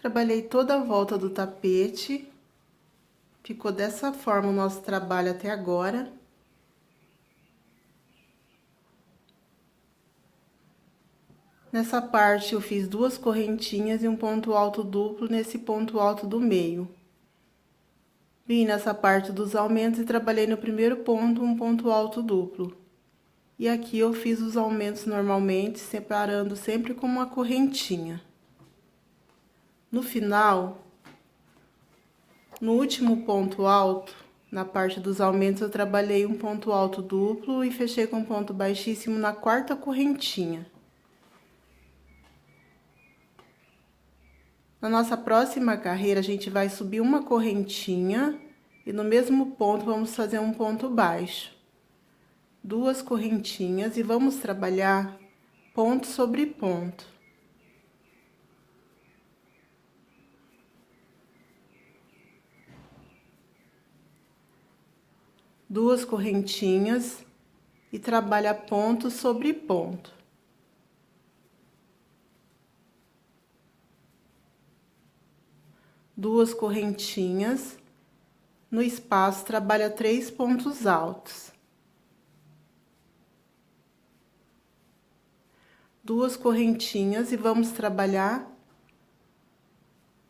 Trabalhei toda a volta do tapete. Ficou dessa forma o nosso trabalho até agora. Nessa parte eu fiz 2 correntinhas e um ponto alto duplo nesse ponto alto do meio. Vim nessa parte dos aumentos e trabalhei no primeiro ponto um ponto alto duplo. E aqui eu fiz os aumentos normalmente, separando sempre com uma correntinha. No final, no último ponto alto, na parte dos aumentos, eu trabalhei um ponto alto duplo e fechei com ponto baixíssimo na 4ª correntinha. Na nossa próxima carreira, a gente vai subir uma correntinha e no mesmo ponto vamos fazer um ponto baixo. 2 correntinhas e vamos trabalhar ponto sobre ponto. Duas correntinhas e trabalha ponto sobre ponto. Duas correntinhas, no espaço trabalha 3 pontos altos. Duas correntinhas e vamos trabalhar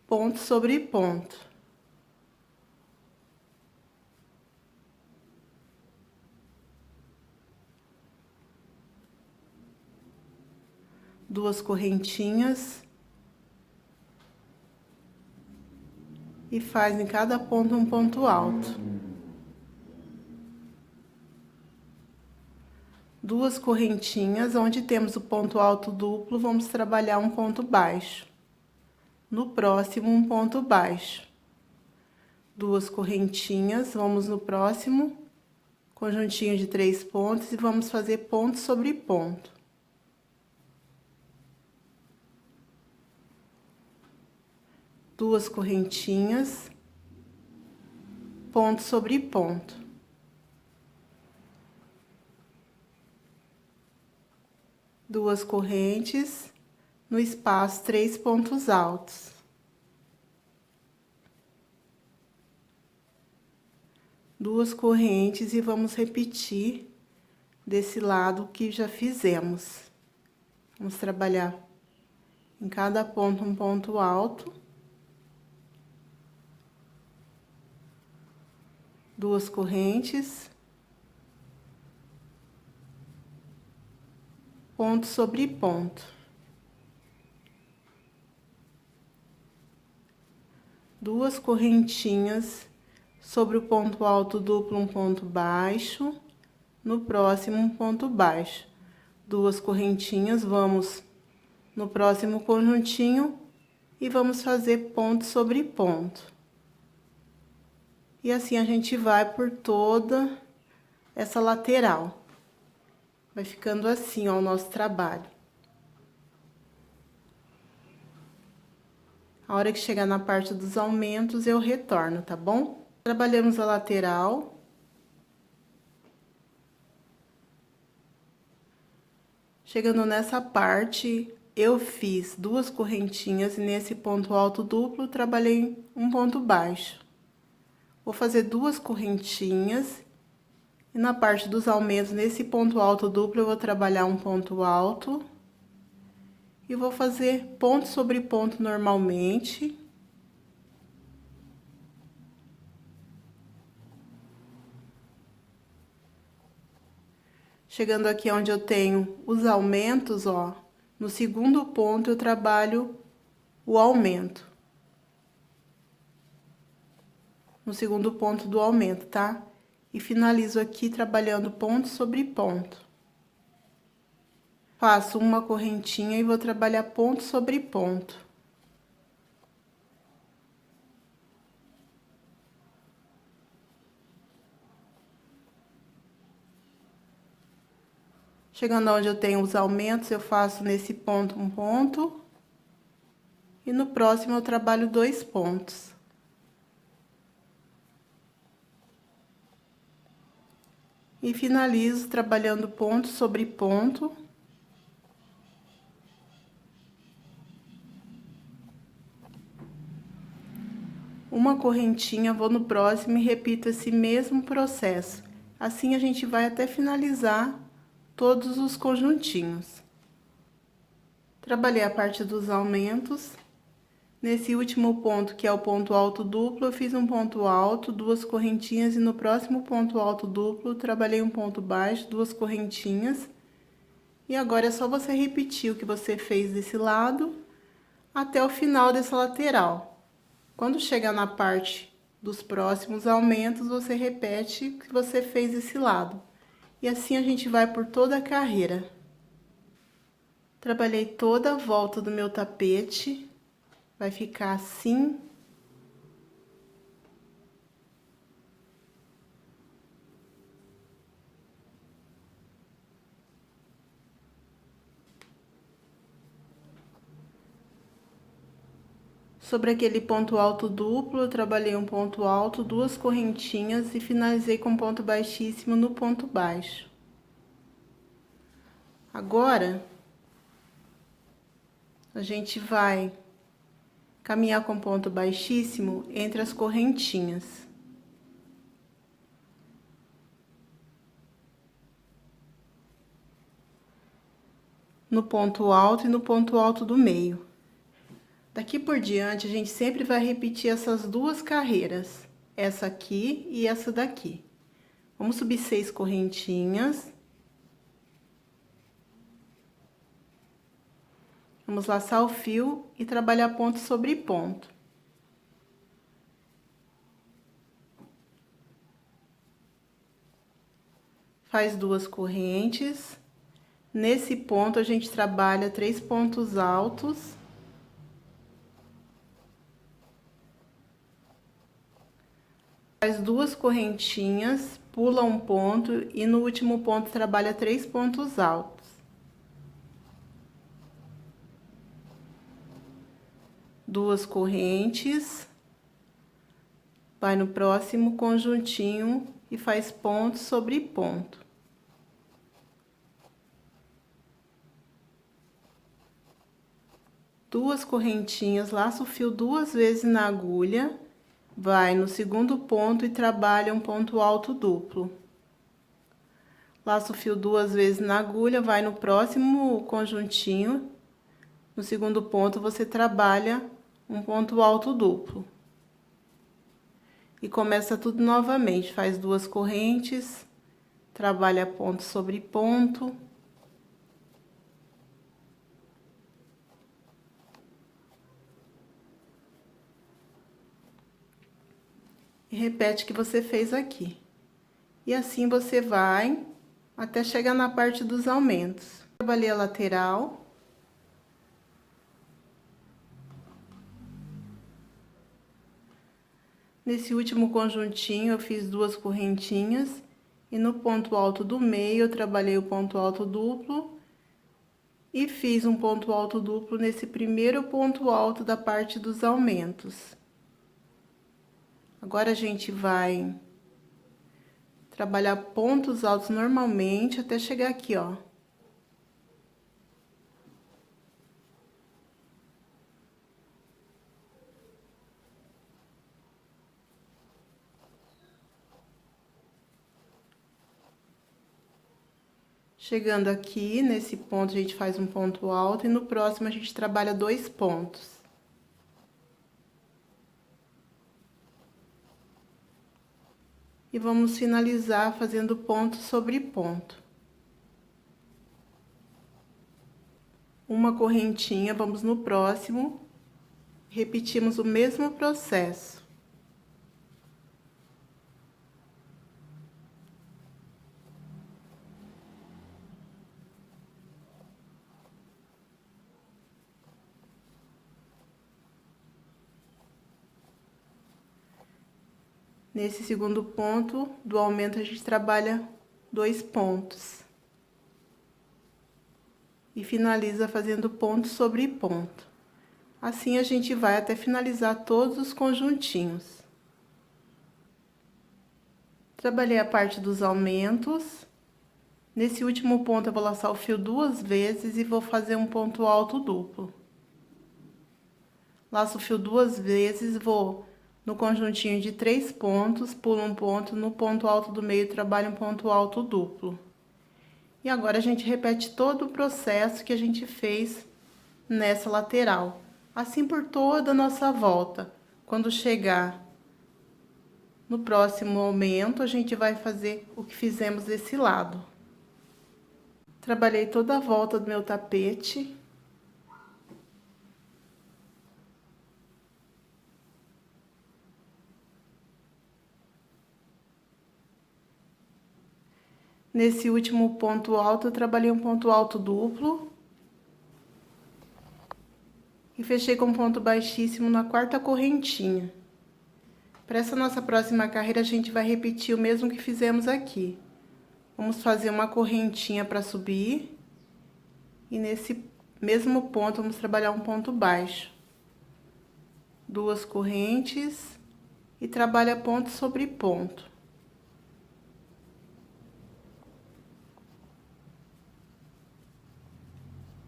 ponto sobre ponto. Duas correntinhas e faz em cada ponto um ponto alto. Duas correntinhas, onde temos o ponto alto duplo, vamos trabalhar um ponto baixo. No próximo, um ponto baixo. Duas correntinhas, vamos no próximo conjuntinho de 3 pontos e vamos fazer ponto sobre ponto. Duas correntinhas, ponto sobre ponto. Duas correntes, no espaço 3 pontos altos. Duas correntes e vamos repetir desse lado que já fizemos. Vamos trabalhar em cada ponto um ponto alto. Duas correntes. Ponto sobre ponto. Duas correntinhas sobre o ponto alto duplo, um ponto baixo. No próximo, um ponto baixo. Duas correntinhas, vamos no próximo conjuntinho e vamos fazer ponto sobre ponto. E assim a gente vai por toda essa lateral. Vai ficando assim, ó, o nosso trabalho. A hora que chegar na parte dos aumentos, eu retorno, tá bom? Trabalhamos a lateral. Chegando nessa parte, eu fiz 2 correntinhas e nesse ponto alto duplo, trabalhei um ponto baixo. Vou fazer 2 correntinhas. E na parte dos aumentos, nesse ponto alto duplo, eu vou trabalhar um ponto alto. E vou fazer ponto sobre ponto normalmente. Chegando aqui onde eu tenho os aumentos, ó, no segundo ponto eu trabalho o aumento. No segundo ponto do aumento, tá? E finalizo aqui trabalhando ponto sobre ponto. Faço uma correntinha e vou trabalhar ponto sobre ponto. Chegando onde eu tenho os aumentos, eu faço nesse ponto um ponto. E no próximo eu trabalho 2 pontos. E finalizo trabalhando ponto sobre ponto. uma correntinha, vou no próximo e repito esse mesmo processo. Assim a gente vai até finalizar todos os conjuntinhos. Trabalhei a parte dos aumentos. Nesse último ponto, que é o ponto alto duplo, eu fiz um ponto alto, duas correntinhas, e no próximo ponto alto duplo, trabalhei um ponto baixo, duas correntinhas. E agora é só você repetir o que você fez desse lado até o final dessa lateral. Quando chegar na parte dos próximos aumentos, você repete o que você fez desse lado. E assim a gente vai por toda a carreira. Trabalhei toda a volta do meu tapete. Vai ficar assim. Sobre aquele ponto alto duplo, eu trabalhei um ponto alto, duas correntinhas e finalizei com ponto baixíssimo no ponto baixo. Agora, a gente vai caminhar com ponto baixíssimo entre as correntinhas. No ponto alto e no ponto alto do meio. Daqui por diante, a gente sempre vai repetir essas duas carreiras, essa aqui e essa daqui. Vamos subir 6 correntinhas. Vamos laçar o fio e trabalhar ponto sobre ponto. Faz 2 correntes. Nesse ponto, a gente trabalha 3 pontos altos. Faz 2 correntinhas, pula um ponto e no último ponto trabalha 3 pontos altos. 2 correntes, vai no próximo conjuntinho e faz ponto sobre ponto. Duas correntinhas, laça o fio 2 vezes na agulha, vai no segundo ponto e trabalha um ponto alto duplo. Laça o fio 2 vezes na agulha, vai no próximo conjuntinho, no segundo ponto você trabalha um ponto alto duplo. E começa tudo novamente, faz 2 correntes, trabalha ponto sobre ponto. E repete o que você fez aqui. E assim você vai até chegar na parte dos aumentos. Trabalhei a lateral. Nesse último conjuntinho, eu fiz 2 correntinhas. E no ponto alto do meio, eu trabalhei o ponto alto duplo. E fiz um ponto alto duplo nesse primeiro ponto alto da parte dos aumentos. Agora, a gente vai trabalhar pontos altos normalmente até chegar aqui, ó. Chegando aqui, nesse ponto, a gente faz um ponto alto e no próximo a gente trabalha 2 pontos. E vamos finalizar fazendo ponto sobre ponto. Uma correntinha, vamos no próximo, repetimos o mesmo processo. Nesse segundo ponto do aumento, a gente trabalha 2 pontos. E finaliza fazendo ponto sobre ponto. Assim, a gente vai até finalizar todos os conjuntinhos. Trabalhei a parte dos aumentos. Nesse último ponto, eu vou laçar o fio 2 vezes e vou fazer um ponto alto duplo. Laço o fio 2 vezes, vou No conjuntinho de 3 pontos, pulo um ponto, no ponto alto do meio trabalho um ponto alto duplo. E agora a gente repete todo o processo que a gente fez nessa lateral. Assim por toda a nossa volta. Quando chegar no próximo aumento, a gente vai fazer o que fizemos desse lado. Trabalhei toda a volta do meu tapete. Nesse último ponto alto, eu trabalhei um ponto alto duplo. E fechei com ponto baixíssimo na quarta correntinha. Para essa nossa próxima carreira, a gente vai repetir o mesmo que fizemos aqui. Vamos fazer uma correntinha para subir. E nesse mesmo ponto, vamos trabalhar um ponto baixo. 2 correntes e trabalha ponto sobre ponto.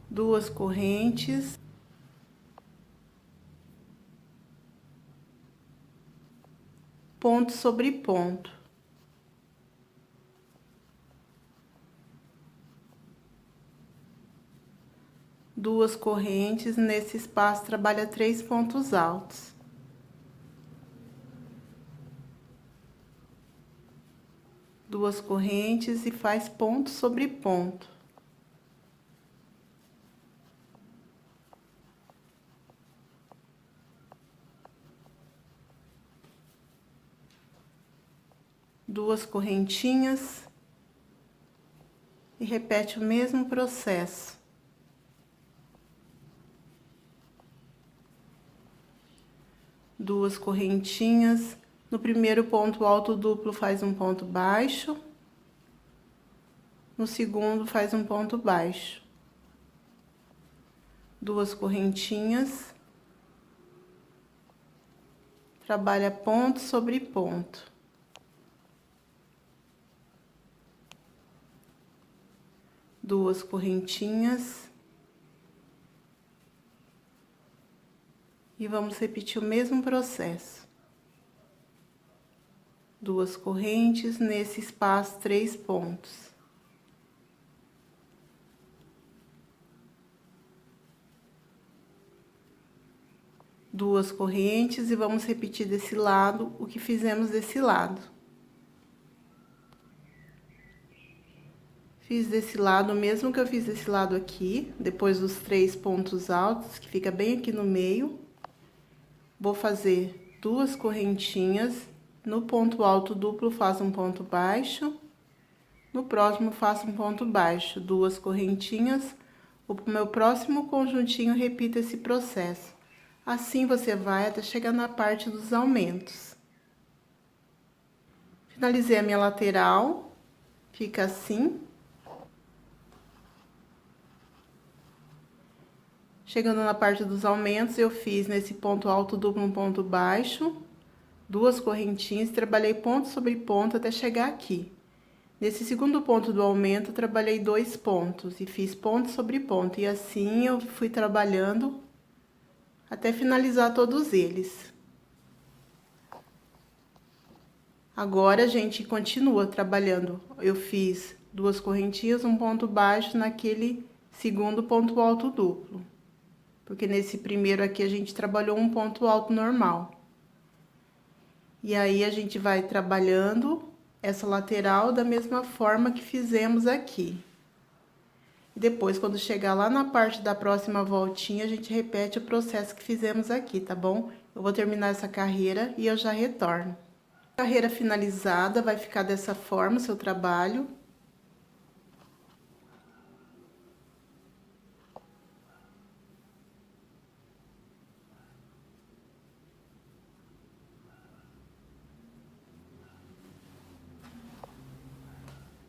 Duas correntes. Ponto sobre ponto. Duas correntes, nesse espaço trabalha 3 pontos altos. Duas correntes e faz ponto sobre ponto. Duas correntinhas e repete o mesmo processo. Duas correntinhas, no primeiro ponto alto duplo faz um ponto baixo, no segundo faz um ponto baixo. Duas correntinhas, trabalha ponto sobre ponto. Duas correntinhas. E vamos repetir o mesmo processo. Duas correntes, nesse espaço, 3 pontos. Duas correntes e vamos repetir desse lado o que fizemos desse lado. Fiz desse lado o mesmo que eu fiz desse lado aqui, depois dos 3 pontos altos, que fica bem aqui no meio. Vou fazer duas correntinhas, no ponto alto duplo faço um ponto baixo, no próximo faço um ponto baixo, duas correntinhas, o meu próximo conjuntinho repita esse processo. Assim você vai até chegar na parte dos aumentos. Finalizei a minha lateral, fica assim. Chegando na parte dos aumentos, eu fiz nesse ponto alto duplo um ponto baixo, duas correntinhas, trabalhei ponto sobre ponto até chegar aqui. Nesse segundo ponto do aumento, eu trabalhei 2 pontos e fiz ponto sobre ponto. E assim eu fui trabalhando até finalizar todos eles. Agora, a gente continua trabalhando. Eu fiz duas correntinhas, um ponto baixo naquele segundo ponto alto duplo. Porque nesse primeiro aqui a gente trabalhou um ponto alto normal. E aí a gente vai trabalhando essa lateral da mesma forma que fizemos aqui. Depois, quando chegar lá na parte da próxima voltinha, a gente repete o processo que fizemos aqui, tá bom? Eu vou terminar essa carreira e eu já retorno. Carreira finalizada, vai ficar dessa forma o seu trabalho.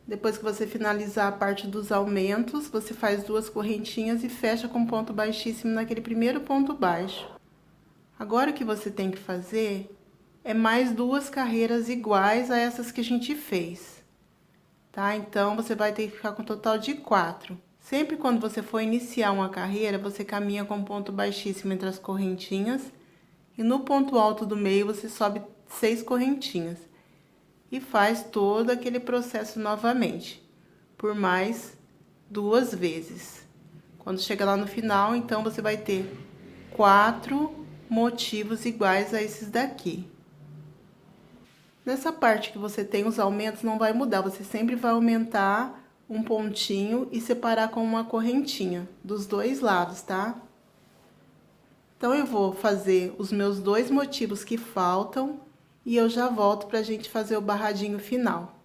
Depois que você finalizar a parte dos aumentos, você faz duas correntinhas e fecha com ponto baixíssimo naquele primeiro ponto baixo. Agora, o que você tem que fazer é mais duas carreiras iguais a essas que a gente fez, tá? Então, você vai ter que ficar com um total de 4. Sempre quando você for iniciar uma carreira, você caminha com ponto baixíssimo entre as correntinhas E no ponto alto do meio, você sobe 6 correntinhas. E faz todo aquele processo novamente, por mais 2 vezes. Quando chegar lá no final, então, você vai ter 4 motivos iguais a esses daqui. Nessa parte que você tem os aumentos, não vai mudar, você sempre vai aumentar um pontinho e separar com uma correntinha dos dois lados, tá? Então, eu vou fazer os meus 2 motivos que faltam e eu já volto pra gente fazer o barradinho final.